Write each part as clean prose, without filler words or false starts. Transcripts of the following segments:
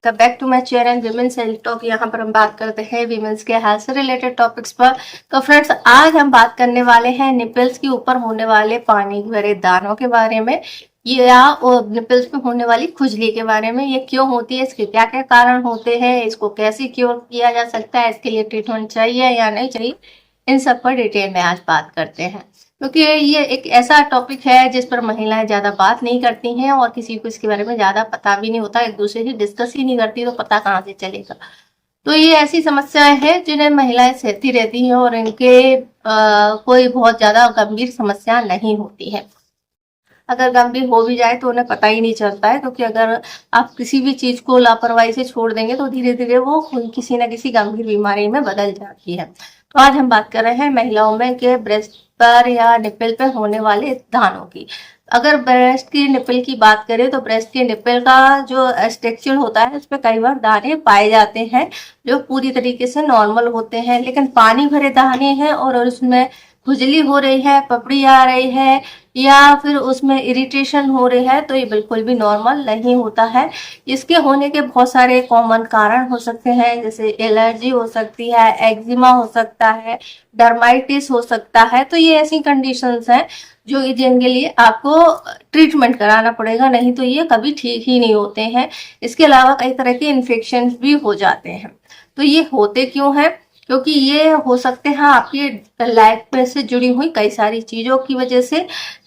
Welcome back to my channel women's health talk. यहाँ पर हम बात करते हैं विमेंस के हेल्थ से रिलेटेड टॉपिक्स पर। तो फ्रेंड्स, आज हम बात करने वाले हैं निपल्स के ऊपर होने वाले पानी भरे दानों के बारे में, या निपल्स पे होने वाली खुजली के बारे में। ये क्यों होती है, इसके क्या क्या कारण होते हैं, इसको कैसे क्योर किया जा सकता है, इसके लिए ट्रीटमेंट चाहिए या नहीं चाहिए, इन सब पर डिटेल में आज बात करते हैं। क्योंकि ये एक ऐसा टॉपिक है जिस पर महिलाएं ज्यादा बात नहीं करती हैं और किसी को इसके बारे में ज्यादा पता भी नहीं होता, एक दूसरे से डिस्कस ही नहीं करती, तो पता कहाँ से चलेगा। तो ये ऐसी समस्याएं हैं जिन्हें महिलाएं सहती रहती हैं और इनके कोई बहुत ज्यादा गंभीर समस्या नहीं होती है। अगर गंभीर हो भी जाए तो उन्हें पता ही नहीं चलता है, क्योंकि अगर आप किसी भी चीज को लापरवाही से छोड़ देंगे तो धीरे धीरे वो किसी न किसी गंभीर बीमारी में बदल जाती है। तो आज हम बात कर रहे हैं महिलाओं में के ब्रेस्ट पर या निपल पर होने वाले दानों की। अगर ब्रेस्ट की निपल की बात करें तो ब्रेस्ट के निपल का जो स्ट्रक्चर होता है उस पर कई बार दाने पाए जाते हैं जो पूरी तरीके से नॉर्मल होते हैं, लेकिन पानी भरे दाने हैं और उसमें खुजली हो रही है, पपड़ी आ रही है या फिर उसमें इरिटेशन हो रही है, तो ये बिल्कुल भी नॉर्मल नहीं होता है। इसके होने के बहुत सारे कॉमन कारण हो सकते हैं, जैसे एलर्जी हो सकती है, एक्जिमा हो सकता है, डर्माइटिस हो सकता है। तो ये ऐसी कंडीशंस हैं जो जिनके लिए आपको ट्रीटमेंट कराना पड़ेगा, नहीं तो ये कभी ठीक ही नहीं होते हैं। इसके अलावा कई तरह के इन्फेक्शन भी हो जाते हैं। तो ये होते क्यों हैं? क्योंकि ये हो सकते हैं आपकी लाइफ में से जुड़ी हुई कई सारी चीजों की वजह से।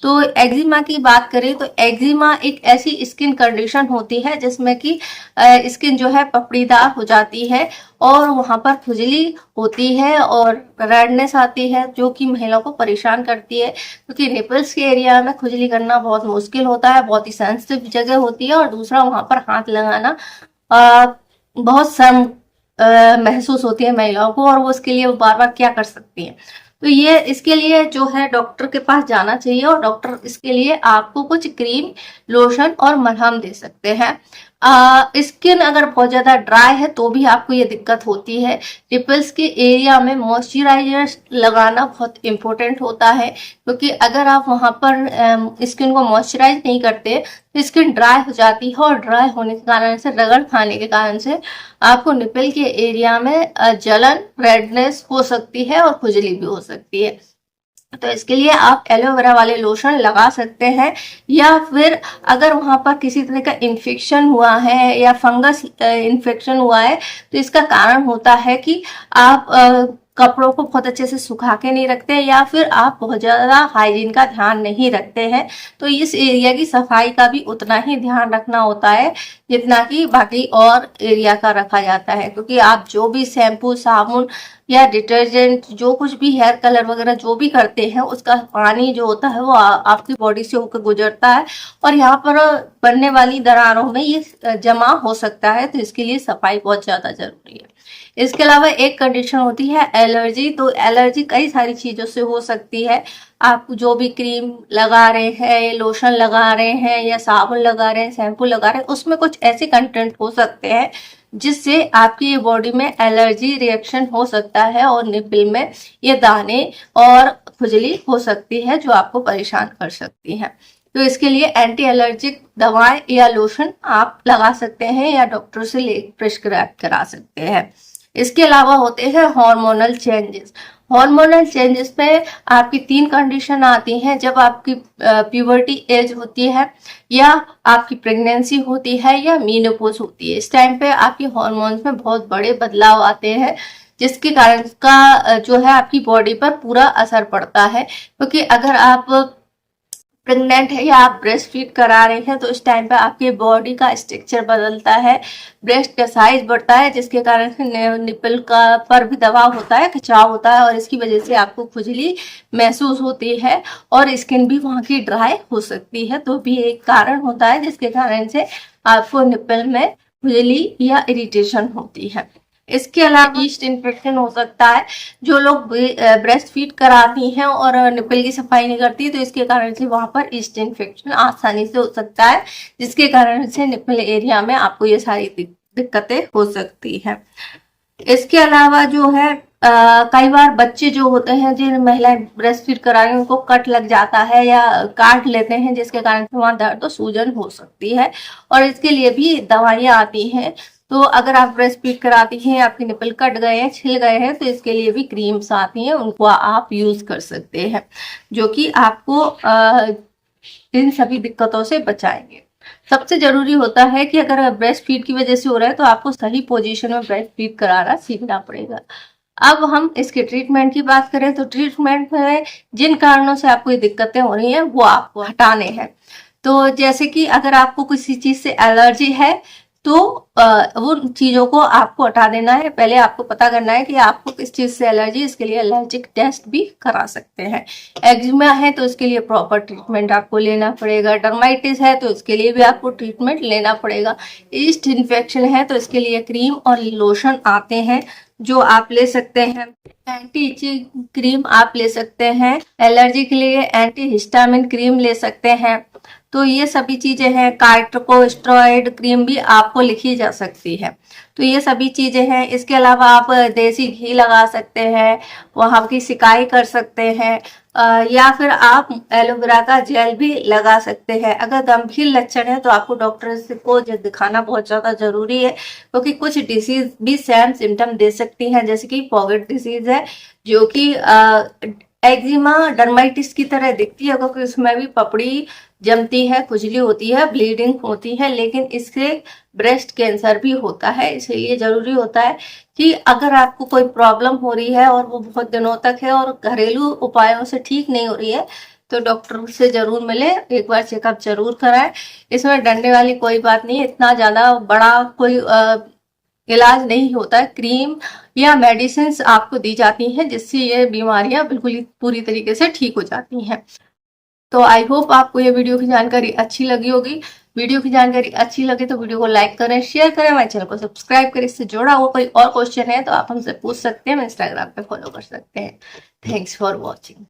तो एक्जिमा की बात करें तो एक्जिमा एक ऐसी स्किन कंडीशन होती है जिसमें कि स्किन जो है पपड़ीदार हो जाती है और वहां पर खुजली होती है और रेडनेस आती है, जो कि महिलाओं को परेशान करती है। क्योंकि निपल्स के एरिया में खुजली करना बहुत मुश्किल होता है, बहुत ही सेंसिटिव जगह होती है, और दूसरा वहां पर हाथ लगाना बहुत शर्म महसूस होती है महिलाओं को, और वो उसके लिए वो बार बार क्या कर सकती है। तो ये इसके लिए जो है डॉक्टर के पास जाना चाहिए, और डॉक्टर इसके लिए आपको कुछ क्रीम, लोशन और मलहम दे सकते हैं। स्किन अगर बहुत ज्यादा ड्राई है तो भी आपको ये दिक्कत होती है। निपल्स के एरिया में मॉइस्चराइजर लगाना बहुत इंपॉर्टेंट होता है, क्योंकि अगर आप वहां पर स्किन को मॉइस्चराइज नहीं करते तो स्किन ड्राई हो जाती है, और ड्राई होने के कारण से, रगड़ खाने के कारण से आपको निपल के एरिया में जलन, रेडनेस हो सकती है और खुजली भी हो सकती है। तो इसके लिए आप एलोवेरा वाले लोशन लगा सकते हैं, या फिर अगर वहां पर किसी तरह का इन्फेक्शन हुआ है या फंगस इन्फेक्शन हुआ है तो इसका कारण होता है कि आप कपड़ों को बहुत अच्छे से सुखा के नहीं रखते, या फिर आप बहुत ज्यादा हाइजीन का ध्यान नहीं रखते हैं। तो इस एरिया की सफाई का भी उतना ही ध्यान रखना होता है जितना कि बाकी और एरिया का रखा जाता है। क्योंकि आप जो भी शैम्पू, साबुन या डिटर्जेंट, जो कुछ भी हेयर कलर वगैरह जो भी करते हैं, उसका पानी जो होता है वो आपकी बॉडी से होकर गुजरता है, और यहाँ पर बनने वाली दरारों में ये जमा हो सकता है। तो इसके लिए सफाई बहुत ज्यादा जरूरी है। इसके अलावा एक कंडीशन होती है एलर्जी। तो एलर्जी कई सारी चीजों से हो सकती है। आप जो भी क्रीम लगा रहे हैं, लोशन लगा रहे हैं, या साबुन लगा रहे हैं, शैम्पू लगा रहे हैं, उसमें कुछ ऐसे कंटेंट हो सकते हैं जिससे आपकी बॉडी में एलर्जी रिएक्शन हो सकता है, और निपल में ये दाने और खुजली हो सकती है जो आपको परेशान कर सकती है। तो इसके लिए एंटी एलर्जिक दवाएं या लोशन आप लगा सकते हैं, या डॉक्टर से प्रिस्क्राइब करा सकते हैं। इसके अलावा होते हैं हार्मोनल चेंजेस। हार्मोनल चेंजेस में आपकी 3 कंडीशन आती हैं। जब आपकी प्यूबर्टी एज होती है, या आपकी प्रेगनेंसी होती है, या मीनोपॉज होती है। इस टाइम पे आपके हार्मोन्स में बहुत बड़े बदलाव आते हैं, जिसके कारण का जो है आपकी बॉडी पर पूरा असर पड़ता है। क्योंकि अगर आप प्रेग्नेंट है या आप ब्रेस्ट फीड करा रहे हैं तो इस टाइम पे आपके बॉडी का स्ट्रक्चर बदलता है, ब्रेस्ट का साइज बढ़ता है, जिसके कारण से निपल का पर भी दबाव होता है, खिंचाव होता है, और इसकी वजह से आपको खुजली महसूस होती है और स्किन भी वहां की ड्राई हो सकती है। तो भी एक कारण होता है जिसके कारण से आपको निपल में खुजली या इरिटेशन होती है। इसके अलावा ईस्ट इन्फेक्शन हो सकता है। जो लोग ब्रेस्ट फीड कराती हैं और निपल की सफाई नहीं करती, तो इसके कारण से वहां पर ईस्ट इन्फेक्शन आसानी से हो सकता है, जिसके कारण से निपल एरिया में आपको ये सारी दिक्कतें हो सकती हैं। इसके अलावा जो है कई बार बच्चे जो होते हैं, जिन महिलाएं ब्रेस्ट फीड करा रही हैं, उनको कट लग जाता है या काट लेते हैं, जिसके कारण से वहां दर्द और सूजन हो सकती है, और इसके लिए भी दवाइयां आती हैं तो अगर आप ब्रेस्ट फीड कराती हैं, आपके निपल कट गए हैं, छिल गए हैं, तो इसके लिए भी क्रीम्स आती हैं, उनको आप यूज कर सकते हैं, जो कि आपको इन सभी दिक्कतों से बचाएंगे। सबसे जरूरी होता है कि अगर ब्रेस्ट फीड की वजह से हो रहा है तो आपको सही पोजीशन में ब्रेस्ट फीड कराना सीखना पड़ेगा। अब हम इसके ट्रीटमेंट की बात करें तो ट्रीटमेंट में जिन कारणों से आपको ये दिक्कतें हो रही हैं वो आपको हटाने हैं। तो जैसे कि अगर आपको किसी चीज से एलर्जी है तो वो चीजों को आपको हटा देना है। पहले आपको पता करना है कि आपको किस चीज से एलर्जी, इसके लिए एलर्जिक टेस्ट भी करा सकते हैं। एक्जिमा है तो इसके लिए प्रॉपर ट्रीटमेंट आपको लेना पड़ेगा। डर्माइटिस है तो इसके लिए भी आपको ट्रीटमेंट लेना पड़ेगा। ईस्ट इन्फेक्शन है तो इसके लिए क्रीम और लोशन आते हैं जो आप ले सकते हैं। एंटी इचिंग क्रीम आप ले सकते हैं। एलर्जी के लिए एंटी हिस्टामिन क्रीम ले सकते हैं। तो ये सभी चीजें हैं। कार्टिकोस्टेरॉइड क्रीम भी आपको लिखी जा सकती है। तो ये सभी चीजें हैं। इसके अलावा आप देसी घी लगा सकते हैं, वहां की सिकाई कर सकते हैं, या फिर आप एलोवेरा का जेल भी लगा सकते हैं। अगर गंभीर लक्षण है तो आपको डॉक्टर को दिखाना बहुत ज्यादा जरूरी है, क्योंकि कुछ डिसीज भी सेम सिम्टम दे सकती हैं, जैसे कि पॉकेट डिसीज है जो कि एक्जिमा डर्माइटिस की तरह दिखती है, क्योंकि उसमें भी पपड़ी जमती है, खुजली होती है, ब्लीडिंग होती है, लेकिन इससे ब्रेस्ट कैंसर भी होता है। इसलिए जरूरी होता है कि अगर आपको कोई प्रॉब्लम हो रही है और वो बहुत दिनों तक है और घरेलू उपायों से ठीक नहीं हो रही है, तो डॉक्टर से जरूर मिले, एक बार चेकअप जरूर कराएं। इसमें डरने वाली कोई बात नहीं है, इतना ज्यादा बड़ा कोई इलाज नहीं होता है। क्रीम या मेडिसिन आपको दी जाती हैं जिससे ये बीमारियां बिल्कुल ही पूरी तरीके से ठीक हो जाती हैं। तो आई होप आपको ये वीडियो की जानकारी अच्छी लगी होगी। वीडियो की जानकारी अच्छी लगे तो वीडियो को लाइक करें, शेयर करें, हमारे चैनल को सब्सक्राइब करें। इससे जुड़ा हुआ कोई और क्वेश्चन है तो आप हमसे पूछ सकते हैं, हम इंस्टाग्राम पे फॉलो कर सकते हैं। Thanks for watching.